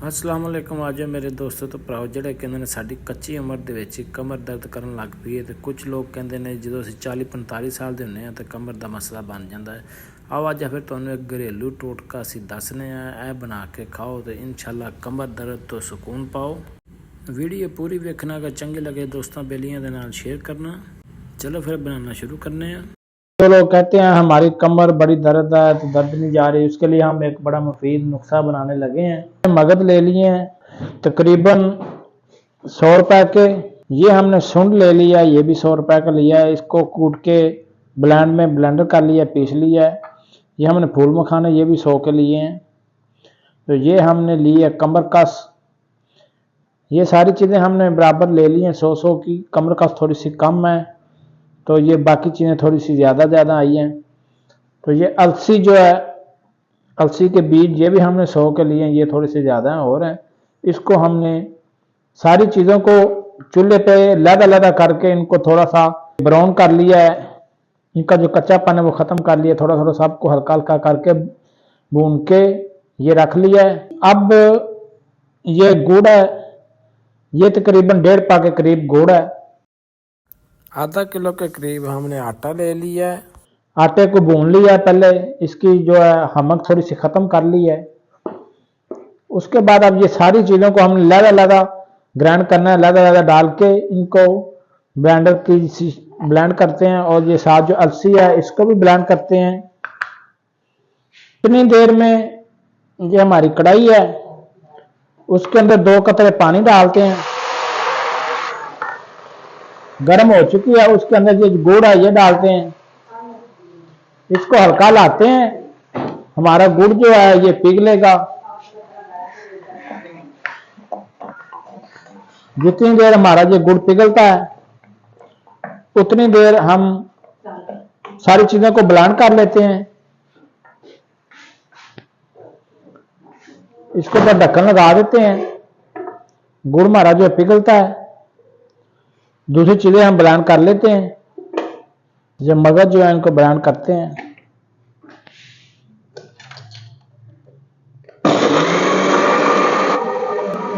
अस्सलाम वालेकुम। आज मेरे दोस्तों तो भराओ ਜਿਹੜੇ ਕਹਿੰਦੇ ਨੇ ਸਾਡੀ ਕੱਚੀ ਉਮਰ ਦੇ ਵਿੱਚ ਕਮਰ ਦਰਦ ਕਰਨ ਲੱਗ ਪਈ ਹੈ ਤੇ ਕੁਝ ਲੋਕ ਕਹਿੰਦੇ ਨੇ ਜਦੋਂ ਅਸੀਂ 40-45 ਸਾਲ ਦੇ ਹੁੰਦੇ ਆ ਤਾਂ ਕਮਰ ਦਾ ਮਸਲਾ ਬਣ ਜਾਂਦਾ ਹੈ। ਆਓ ਅੱਜ ਫਿਰ ਤੁਹਾਨੂੰ ਇੱਕ ਘਰੇਲੂ ਟੋਟਕਾ ਅਸੀਂ ਦੱਸਨੇ ਆ, ਇਹ ਬਣਾ ਕੇ ਖਾਓ ਤੇ ਇਨਸ਼ਾਅੱਲਾ ਕਮਰ ਦਰਦ ਤੋਂ ਸਕੂਨ ਪਾਓ। वीडियो पूरी देखना, अगर चंगी लगे दोस्तों बेलियां के नाल शेयर करना। चलो फिर बनाना शुरू करने हैं। तो लोग कहते हैं हमारी कमर बड़ी दर्द है तो दर्द नहीं जा रही, उसके लिए हम एक बड़ा मुफीद नुस्खा बनाने लगे हैं। मगध ले लिए हैं तकरीबन 100 रुपए के, ये हमने सुंड ले लिया, ये भी 100 रुपए का लिया है। इसको कूट के ब्लेंड में ब्लेंडर कर लिया, पीस लिया है। ये हमने फूल मखाने ये भी 100 के लिए हैं। तो ये हमने लिए कमर कस, ये सारी चीज़ें हमने बराबर ले ली हैं 100 की। कमर कस थोड़ी सी कम है तो ये बाकी चीज़ें थोड़ी सी ज़्यादा आई हैं। तो ये अलसी जो है, अलसी के बीज ये भी हमने 100 के लिए हैं, ये थोड़ी सी ज़्यादा हैं और हैं। इसको हमने सारी चीज़ों को चूल्हे पे लहदा करके इनको थोड़ा सा ब्राउन कर लिया है। इनका जो कच्चापन है वो ख़त्म कर लिया, थोड़ा थोड़ा सबको हल्का हल्का करके भून के ये रख लिया है। अब ये गुड़ है, ये तकरीबन 1.5 पा के करीब गुड़ है। आधा किलो के करीब हमने आटा ले लिया है। आटे को भून लिया है पहले, इसकी जो है हमक थोड़ी सी ख़त्म कर ली है। उसके बाद अब ये सारी चीज़ों को हमने लहदा ग्राइंड करना है, लहदा डाल के इनको ब्लेंडर की ब्लेंड करते हैं। और ये साथ जो अलसी है इसको भी ब्लेंड करते हैं। इतनी देर में ये हमारी कढ़ाई है, उसके अंदर 2 कतरे पानी डालते हैं, गर्म हो चुकी है। उसके अंदर ये गुड़ है ये डालते हैं, इसको हल्का लाते हैं। हमारा गुड़ जो है ये पिघलेगा। जितनी देर हमारा ये गुड़ पिघलता है उतनी देर हम सारी चीजों को ब्लेंड कर लेते हैं। इसको ऊपर ढक्कन लगा देते हैं। गुड़ हमारा जो पिघलता है, दूसरी चीजें हम ब्लेंड कर लेते हैं। जब मगज जो है इनको ब्लेंड करते हैं।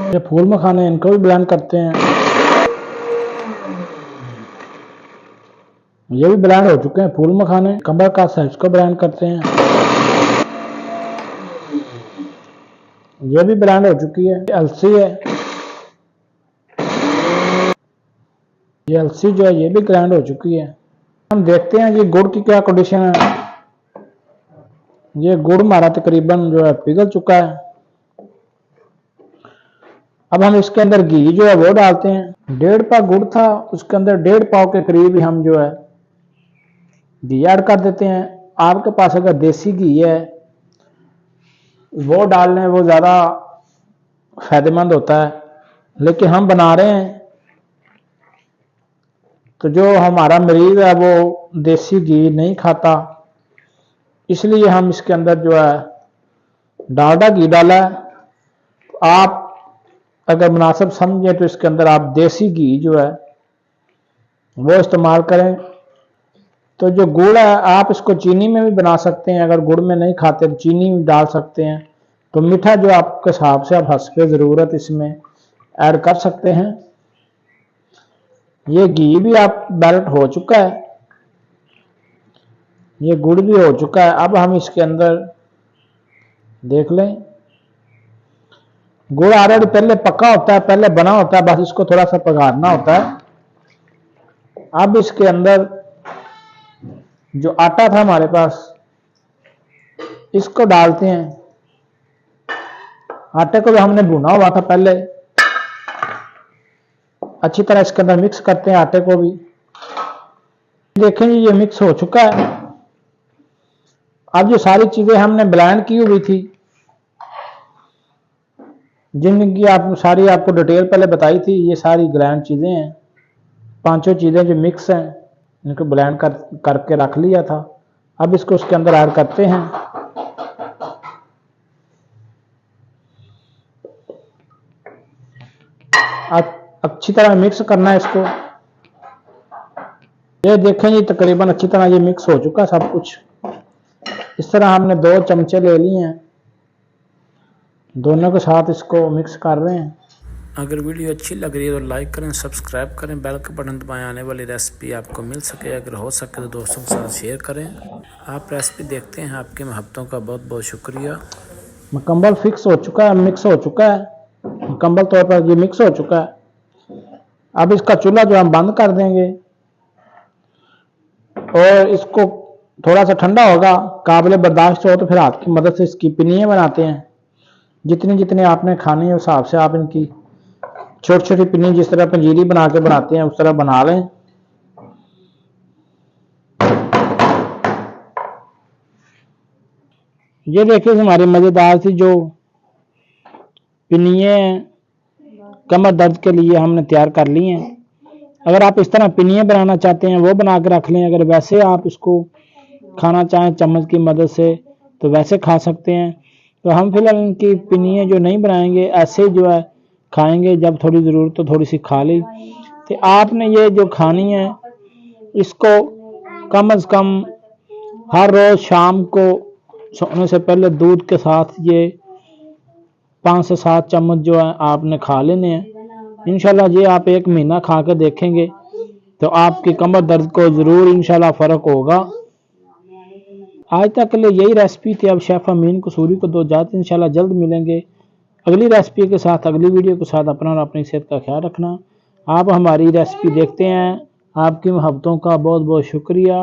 ये फूल मखाने इनको भी ब्लेंड करते हैं। ये भी ब्लेंड हो चुके हैं फूल मखाने। कमर का साइज को ब्लेंड करते हैं, ये भी ब्लेंड हो चुकी है। अलसी है, ये अलसी जो है ये भी ग्राइंड हो चुकी है। हम देखते हैं कि गुड़ की क्या कंडीशन है। ये गुड़ हमारा तकरीबन जो है पिघल चुका है। अब हम इसके अंदर घी जो है वो डालते हैं। 1.5 पा गुड़ था, उसके अंदर 1.5 पाव के करीब हम जो है घी ऐड कर देते हैं। आपके पास अगर देसी घी है वो डाल लें, वो ज़्यादा फायदेमंद होता है। लेकिन हम बना रहे हैं तो जो हमारा मरीज है वो देसी घी नहीं खाता, इसलिए हम इसके अंदर जो है डालडा घी डाला है। आप अगर मुनासिब समझें तो इसके अंदर आप देसी घी जो है वो इस्तेमाल करें। तो जो गुड़ है आप इसको चीनी में भी बना सकते हैं, अगर गुड़ में नहीं खाते तो चीनी भी डाल सकते हैं। तो मीठा जो आपके हिसाब से आप हस्बे ज़रूरत इसमें ऐड कर सकते हैं। ये घी भी आप मेल्ट हो चुका है, ये गुड़ भी हो चुका है। अब हम इसके अंदर देख लें, गुड़ ऑलरेडी पहले पका होता है, पहले बना होता है, बस इसको थोड़ा सा पकाना होता है। अब इसके अंदर जो आटा था हमारे पास इसको डालते हैं। आटे को भी हमने भुना हुआ था पहले, अच्छी तरह इसके अंदर मिक्स करते हैं आटे को भी। देखें ये मिक्स हो चुका है। अब जो सारी चीजें हमने ब्लेंड की हुई थी, जिनकी आप सारी आपको डिटेल पहले बताई थी, ये सारी ग्राइंड चीजें हैं। 5 चीजें जो मिक्स हैं इनको ब्लेंड करके रख लिया था। अब इसको उसके अंदर ऐड करते हैं। अच्छी तरह मिक्स करना है इसको। ये देखें जी तकरीबन अच्छी तरह ये मिक्स हो चुका है सब कुछ। इस तरह हमने 2 चमचे ले लिए हैं। दोनों के साथ इसको मिक्स कर रहे हैं। अगर वीडियो अच्छी लग रही है तो लाइक करें, सब्सक्राइब करें, बेल का बटन दबाएं, आने वाली रेसिपी आपको मिल सके। अगर हो सके तो दोस्तों के साथ शेयर करें। आप रेसिपी देखते हैं, आपकी महबतों का बहुत बहुत शुक्रिया। मुकम्मल फिक्स हो चुका है, मिक्स हो चुका है, मुकम्मल तौर पर ये मिक्स हो चुका है। अब इसका चूल्हा जो हम बंद कर देंगे और इसको थोड़ा सा ठंडा होगा, काबिल बर्दाश्त हो तो फिर हाथ की मदद से इसकी पिनियाँ बनाते हैं। जितनी जितनी आपने खानी है उस हिसाब से आप इनकी छोटी छोटी पिनी जिस तरह पंजीरी बना के बनाते हैं उस तरह बना लें। ये देखिए हमारी मज़ेदार सी जो पिनिये कमर दर्द के लिए हमने तैयार कर ली हैं। अगर आप इस तरह पिनिये बनाना चाहते हैं वो बना के रख लें। अगर वैसे आप इसको खाना चाहें चम्मच की मदद से तो वैसे खा सकते हैं। तो हम फिलहाल इनकी पिनिये जो नहीं बनाएंगे, ऐसे जो है खाएंगे। जब थोड़ी ज़रूरत तो थोड़ी सी खा ली। तो आपने ये जो खानी है इसको कम अज़ कम हर रोज़ शाम को सोने से पहले दूध के साथ ये 5 से 7 चम्मच जो है आपने खा लेने हैं। इंशाल्लाह ये आप 1 महीना खा के देखेंगे तो आपकी कमर दर्द को ज़रूर इंशाल्लाह फ़र्क होगा। आज तक के लिए यही रेसिपी थी। अब शेफ़ अमीन कसूरी को दो इजाज़त। इंशाल्लाह जल्द मिलेंगे अगली रेसिपी के साथ, अगली वीडियो के साथ। अपना और अपनी सेहत का ख्याल रखना। आप हमारी रेसिपी देखते हैं, आपकी मोहब्बतों का बहुत बहुत शुक्रिया।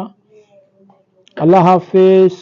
अल्लाह हाफिज़।